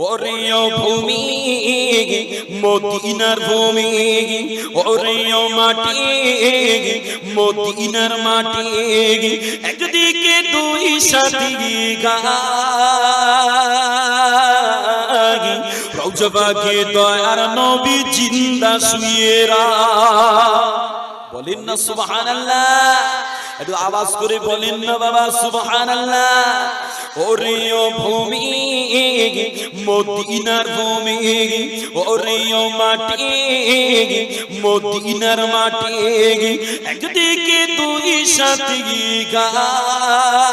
ওরে ও ভূমি মদিনার ভূমি, ওরে ও মাটি মদিনার মাটি, একদিকে দুই সাথী গায়, রওজাবাগে দয়ার নবী জিন্দা শুয়েরা। বলেন না সুবহানাল্লাহ, একটু আওয়াজ করে বলেন না বাবা সুবহানাল্লাহ। ওরে ও ভূমি মদিনার ভূমি, ওরে ও মাটি মদিনার মাটি, একদিকে দুই সাথী গায়,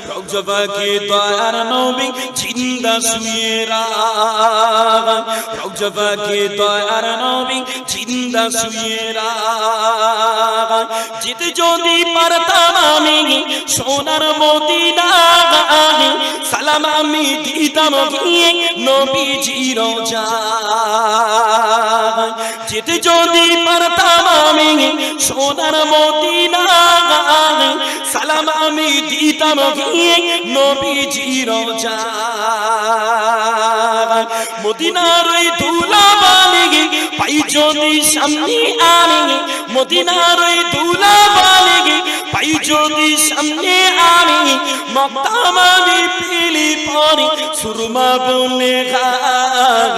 রওজাবাগে দয়ার নবী জিন্দা শুয়েরা, রওজাবাগে দয়ার নবী জিন্দা শুয়েরা। যেতে যদি পারতাম আমি সোনার মদিনা, সালাম আমি দিতাম গিয়ে নবীজির রওজায়। যেতে যদি পারতাম আমি সোনার মদিনা, সালাম আমি দিতাম গিয়ে নবীজির রওজায়। মদিনার ওই ধুলাবালি পাই যদি সামনে আমি, মদিনার ওই ধুলাবালি পাই যদি সামনে আমি, মক্তাম আমি পিলি পরি সুরমা বলে গাই,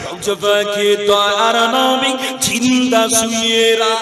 রওজাবাগে দয়ার নবী জিন্দা শুয়েরা।